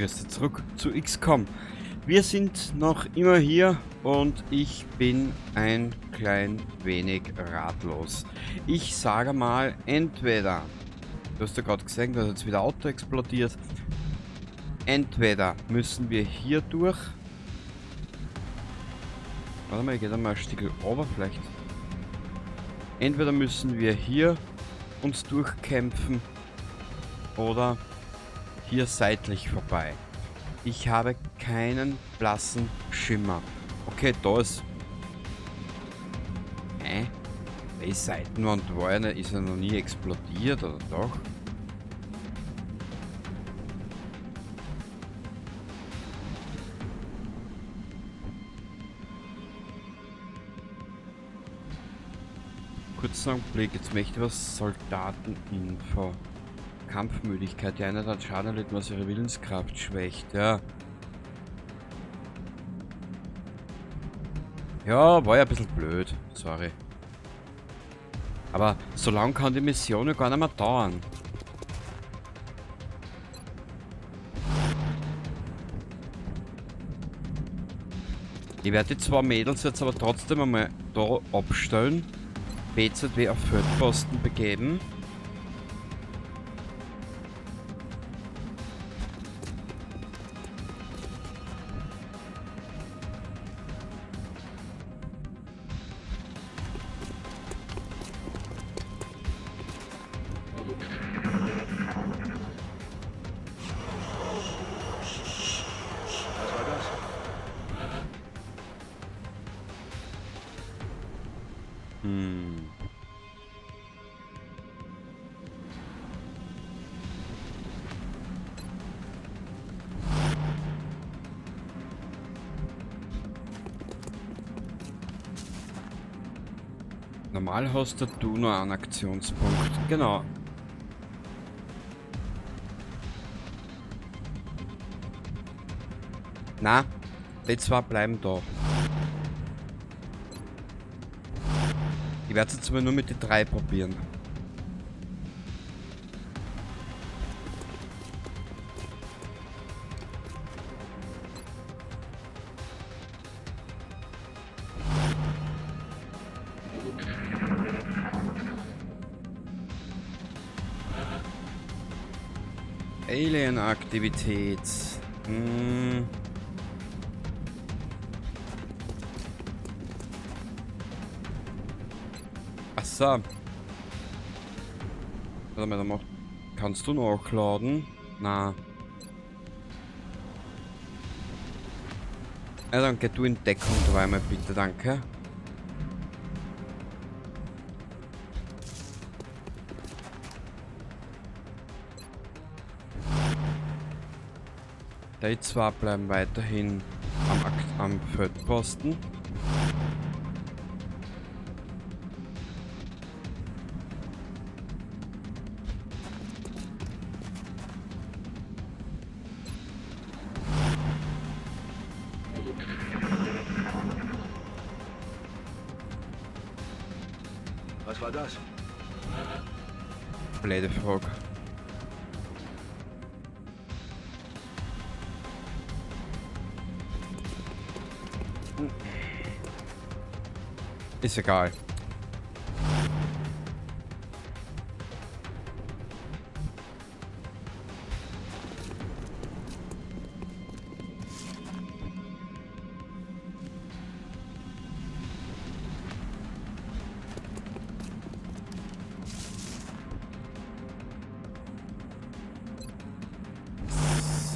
grüße zurück zu XCOM. Wir sind noch immer hier und ich bin ein klein wenig ratlos. Ich sage mal, entweder, du hast ja gerade gesehen, dass jetzt wieder Auto explodiert, entweder müssen wir hier durch. Warte mal, ich gehe da mal ein Stück runter vielleicht. Entweder müssen wir hier uns durchkämpfen oder hier seitlich vorbei. Ich habe keinen blassen Schimmer. Okay, da ist... Hä? Die Seitenwand war ja nicht, ist ja noch nie explodiert, oder doch? Kurzen Augenblick, jetzt möchte ich was Soldateninfo. Kampfmüdigkeit. Die Einheit hat Schaden erlitten, was ihre Willenskraft schwächt. Ja. Ja, war ja ein bisschen blöd. Sorry. Aber so lange kann die Mission ja gar nicht mehr dauern. Ich werde die zwei Mädels jetzt aber trotzdem einmal da abstellen. BZW auf Feldposten begeben. Normal hast du nur einen Aktionspunkt. Genau. Na, die zwei bleiben da. Ich werde es jetzt mal nur mit den 3 probieren. Alien-Aktivität. Ach so. Warte mal, dann kannst du nachladen? Na. Ja, dann geh du in Deckung dreimal bitte, danke. Die zwei bleiben weiterhin am Feldposten. Was war das? Blöde Frage. Ist egal.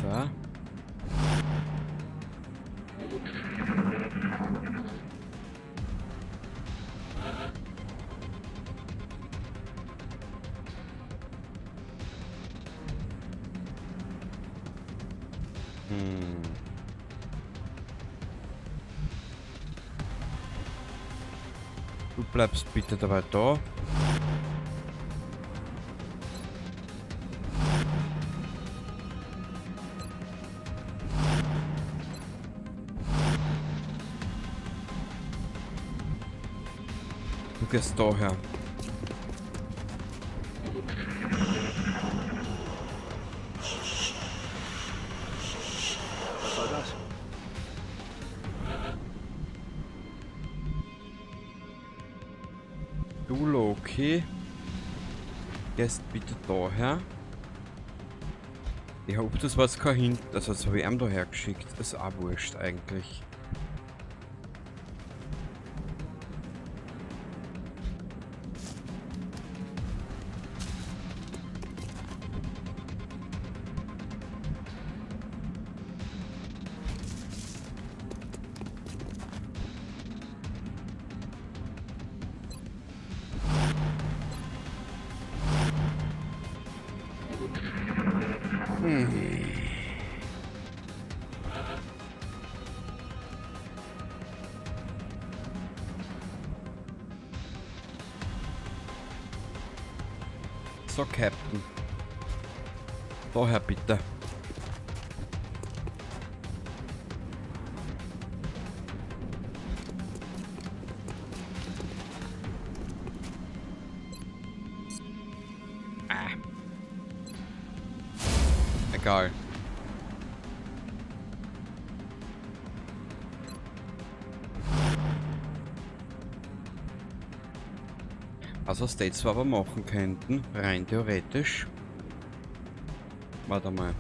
So. Du bleibst bitte dabei da. Du gehst daher. Du, Loki, gehst bitte daher. Ich hoffe, das war kein Hint. Also, das habe ich ihm daher geschickt. Das ist auch wurscht eigentlich. So, Captain. Daher bitte. Egal. Also, was die zwar aber machen könnten, rein theoretisch. Warte mal.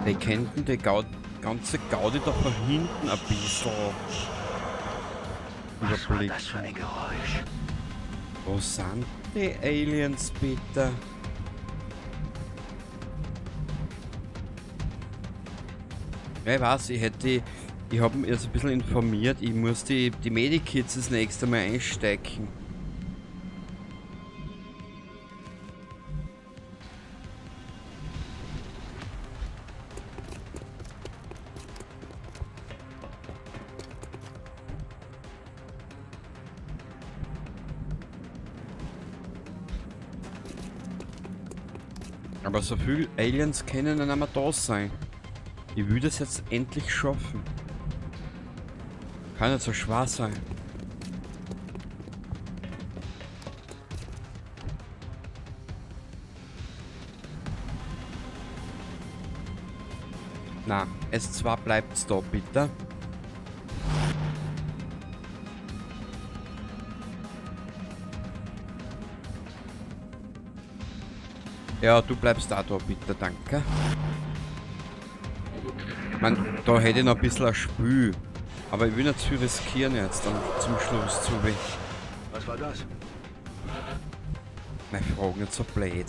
Die könnten die ganze Gaudi da von hinten ein bisschen überblicken. Was für ein Geräusch? Wo sind die Aliens bitte? Ja, ich weiß, ich habe mich jetzt ein bisschen informiert, ich muss die Medikits das nächste Mal einstecken. Aber so viele Aliens können dann einmal da sein. Ich will das jetzt endlich schaffen. Kann nicht so schwer sein. Na, S2 bleibt's da, bitte. Ja, du bleibst da, bitte, danke. Man, da hätte ich noch ein bisschen ein Spiel. Aber ich will nicht zu viel riskieren jetzt dann zum Schluss zu weh. Was war das? Meine Fragen nicht so blöd.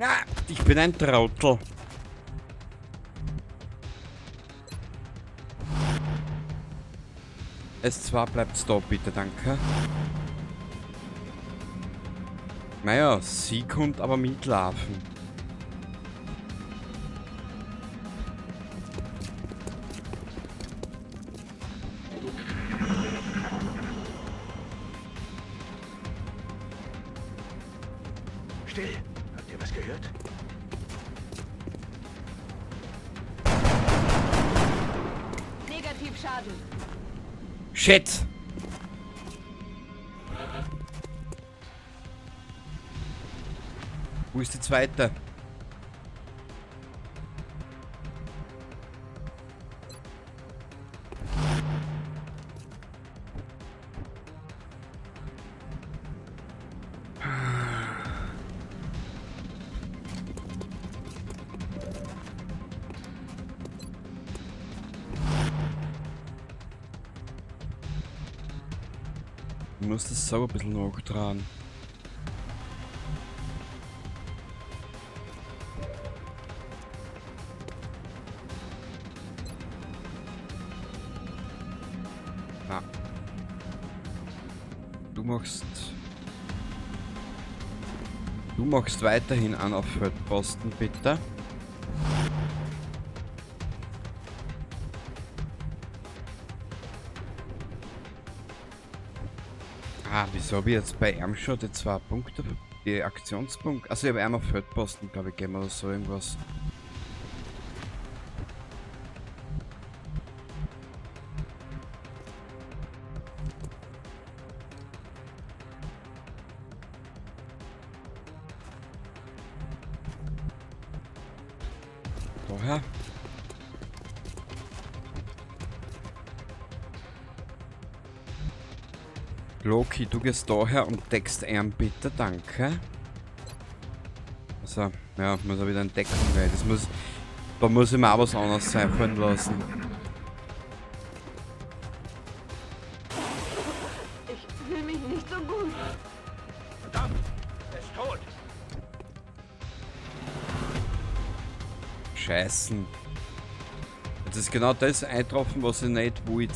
Ah, ich bin ein Trottel. S2 bleibt's da, bitte, danke. Naja, sie kommt aber mitlaufen. Still. Habt ihr was gehört? Negativschaden. Shit! Wo ist die zweite? Ich muss das so ein bisschen nachtragen. Na. Du machst Du machst weiterhin an auf Feldposten, bitte. Ah, wieso habe ich jetzt bei ihm schon die 2 Punkte, die Aktionspunkte? Also ich habe einmal Feldposten, glaube ich, geben oder so irgendwas. Daher. Loki, du gehst daher und deckst ihn bitte, danke. Also, ja, muss er wieder entdecken, weil das muss. Da muss ich mir auch was anderes einfallen lassen. Ich fühle mich nicht so gut. Verdammt! Er ist tot! Scheißen. Jetzt ist genau das eingetroffen, was ich nicht wollte.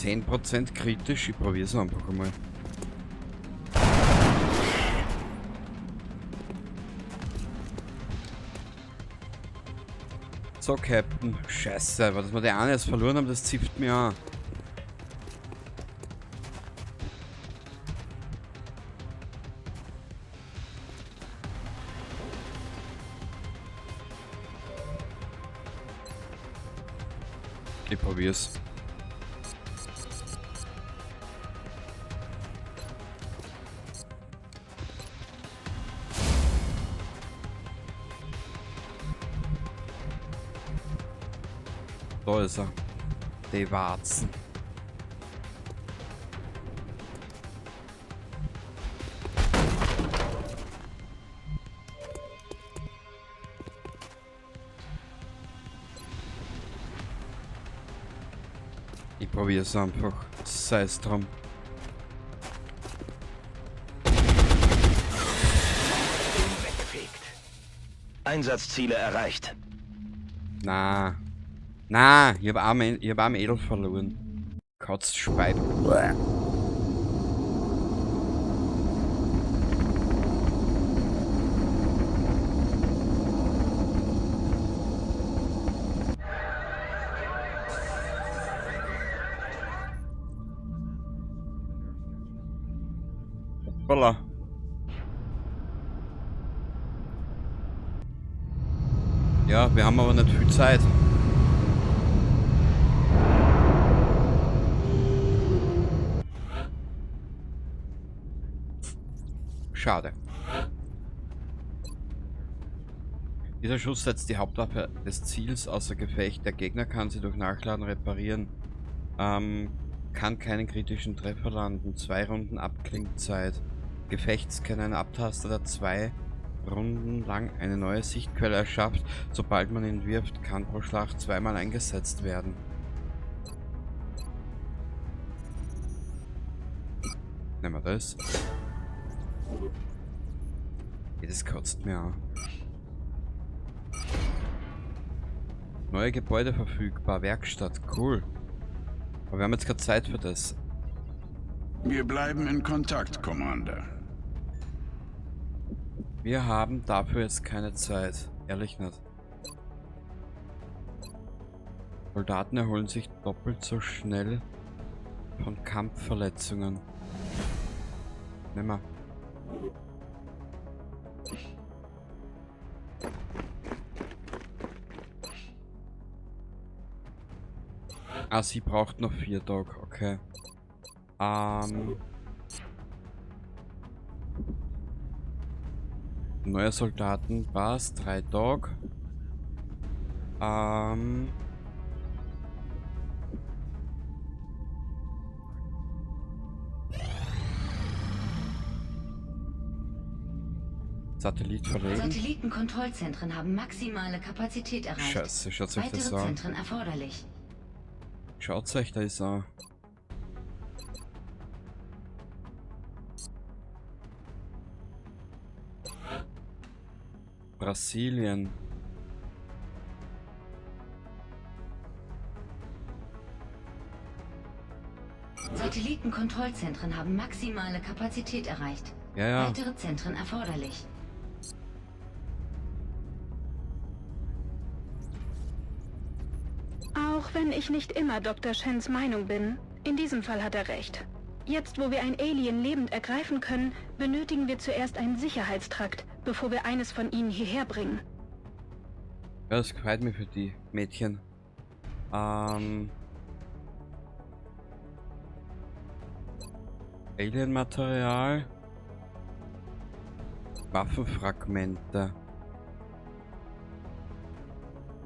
%10 kritisch, ich probiere es einfach einmal. So, Captain. Scheiße, weil dass wir die eine jetzt verloren haben, das zipft mir an. Ich probier's. Da ist er. Die Warzen. Ich probier's einfach. Sei es drum. Weggefegt. Einsatzziele erreicht. Na. Na, ich hab am Edel verloren. Kotzschwein. Hoppala. Ja, wir haben aber nicht viel Zeit. Schade. Dieser Schuss setzt die Hauptwaffe des Ziels außer Gefecht. Der Gegner kann sie durch Nachladen reparieren. Kann keinen kritischen Treffer landen. 2 Runden Abklingzeit. Gefechtsscanner Abtaster, der 2 Runden lang eine neue Sichtquelle erschafft. Sobald man ihn wirft, kann pro Schlacht 2-mal eingesetzt werden. Nehmen wir das. Das kotzt mir an. Neue Gebäude verfügbar, Werkstatt, cool. Aber wir haben jetzt keine Zeit für das. Wir bleiben in Kontakt, Commander. Wir haben dafür jetzt keine Zeit. Ehrlich nicht. Soldaten erholen sich doppelt so schnell von Kampfverletzungen. Nimm mal. Ah, sie braucht noch 4 Tage, okay. Neue Soldaten, was? 3 Tage. Satellit verlegen. Satellitenkontrollzentren haben maximale Kapazität erreicht. Scheiße, schaut euch das Weitere an. Zentren erforderlich. Schaut euch das an. Brasilien. Satellitenkontrollzentren haben maximale Kapazität erreicht. Ja, ja. Weitere Zentren erforderlich. Auch wenn ich nicht immer Dr. Shens Meinung bin, in diesem Fall hat er recht. Jetzt, wo wir ein Alien lebend ergreifen können, benötigen wir zuerst einen Sicherheitstrakt, bevor wir eines von ihnen hierher bringen. Ja, das freut mich für die Mädchen. Alien-Material. Waffenfragmente.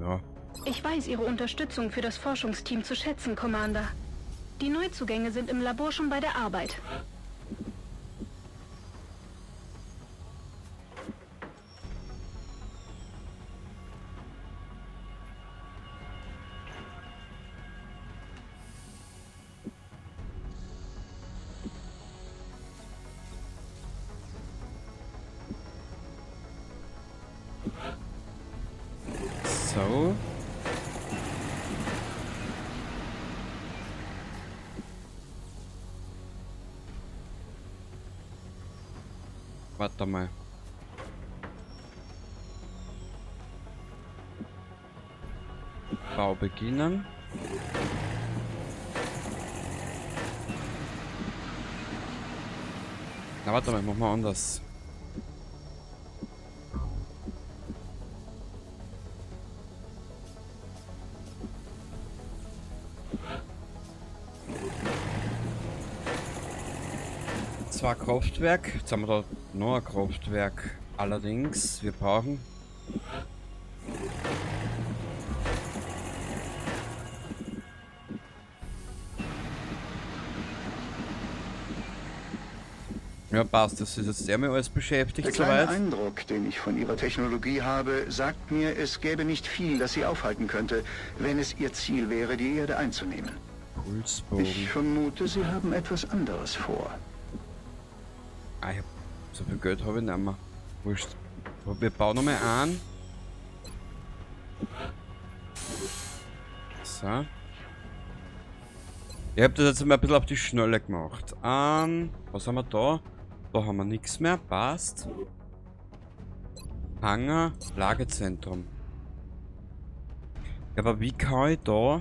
Ja. Ich weiß Ihre Unterstützung für das Forschungsteam zu schätzen, Commander. Die Neuzugänge sind im Labor schon bei der Arbeit. So. Warte mal. Bau beginnen. Na warte mal, machen wir anders. Zwar Kraftwerk, jetzt haben wir da noch ein Kraftwerk. Allerdings, wir brauchen ja passt, das ist jetzt sehr mir alles beschäftigt Der kleine soweit. Eindruck, den ich von Ihrer Technologie habe, sagt mir, es gäbe nicht viel, das Sie aufhalten könnte, wenn es Ihr Ziel wäre, die Erde einzunehmen. Pulsbogen. Ich vermute, Sie haben etwas anderes vor. Ah, ich hab so viel Geld habe ich nicht mehr. Wurscht. Aber wir bauen nochmal an. So. Ich habe das jetzt mal ein bisschen auf die Schnelle gemacht. Was haben wir da? Da haben wir nichts mehr. Passt. Hangar, Lagezentrum. Ja, aber wie kann ich da...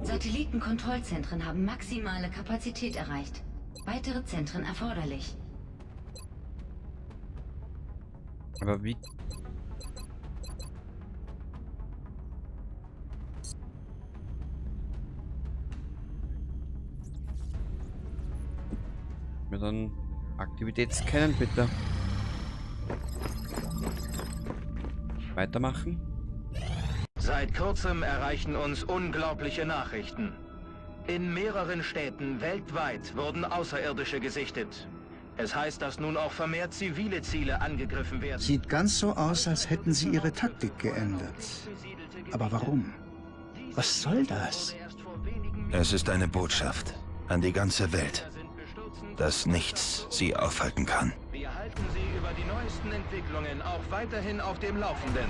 Satellitenkontrollzentren haben maximale Kapazität erreicht. Weitere Zentren erforderlich. Aber wie... Mir dann Aktivitätsscannen bitte. Weitermachen. Seit kurzem erreichen uns unglaubliche Nachrichten. In mehreren Städten weltweit wurden Außerirdische gesichtet. Es heißt, dass nun auch vermehrt zivile Ziele angegriffen werden. Sieht ganz so aus, als hätten sie ihre Taktik geändert. Aber warum? Was soll das? Es ist eine Botschaft an die ganze Welt, dass nichts sie aufhalten kann. Wir halten Sie über die neuesten Entwicklungen auch weiterhin auf dem Laufenden.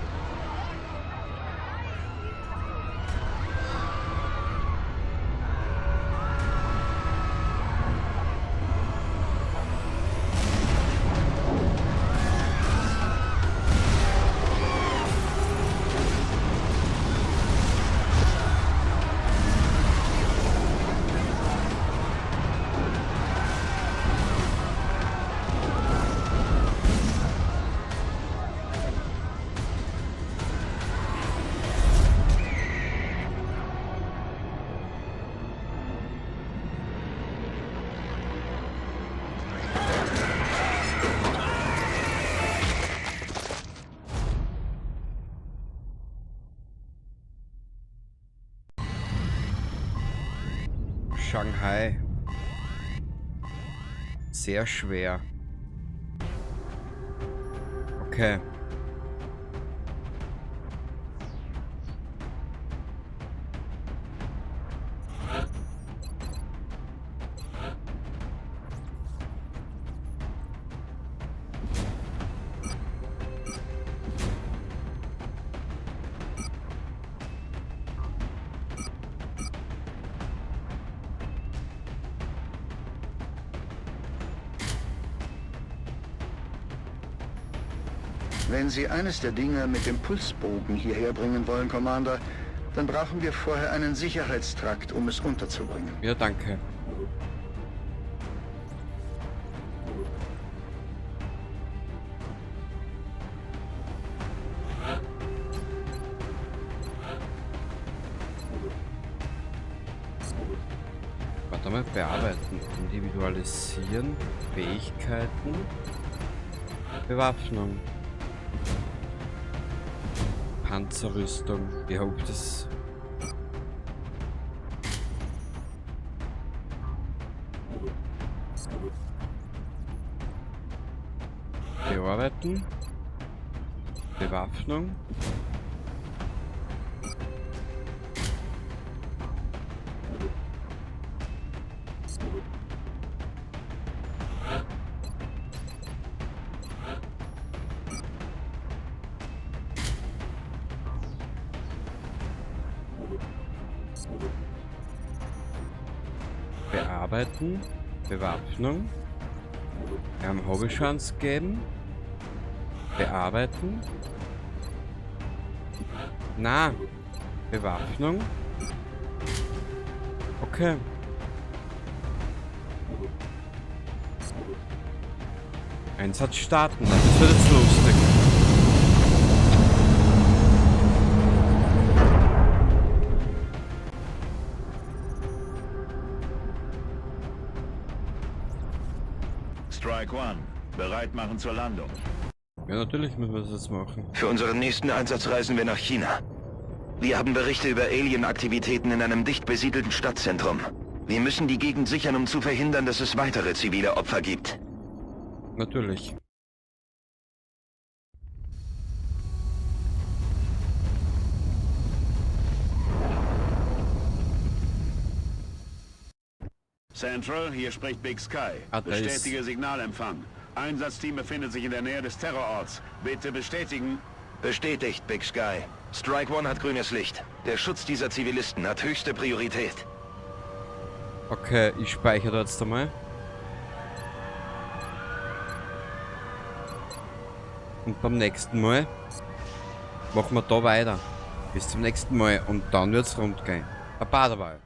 Shanghai. Sehr schwer. Okay. Wenn Sie eines der Dinger mit dem Pulsbogen hierher bringen wollen, Commander, dann brauchen wir vorher einen Sicherheitstrakt, um es unterzubringen. Ja, danke. Warte mal, bearbeiten, individualisieren, Fähigkeiten, Bewaffnung, Panzerrüstung, wie hoch das... Bearbeiten, Bewaffnung, bearbeiten, Bewaffnung, Hobbychance geben, bearbeiten, na, Bewaffnung, okay. Einsatz starten, das wird jetzt lustig. Strike One, bereit machen zur Landung. Ja, natürlich müssen wir das jetzt machen. Für unseren nächsten Einsatz reisen wir nach China. Wir haben Berichte über Alien-Aktivitäten in einem dicht besiedelten Stadtzentrum. Wir müssen die Gegend sichern, um zu verhindern, dass es weitere zivile Opfer gibt. Natürlich. Central, hier spricht Big Sky. Adresse. Bestätige Signalempfang. Einsatzteam befindet sich in der Nähe des Terrororts. Bitte bestätigen. Bestätigt, Big Sky. Strike One hat grünes Licht. Der Schutz dieser Zivilisten hat höchste Priorität. Okay, ich speichere jetzt einmal. Und beim nächsten Mal machen wir da weiter. Bis zum nächsten Mal und dann wird's rund gehen. Baba dabei.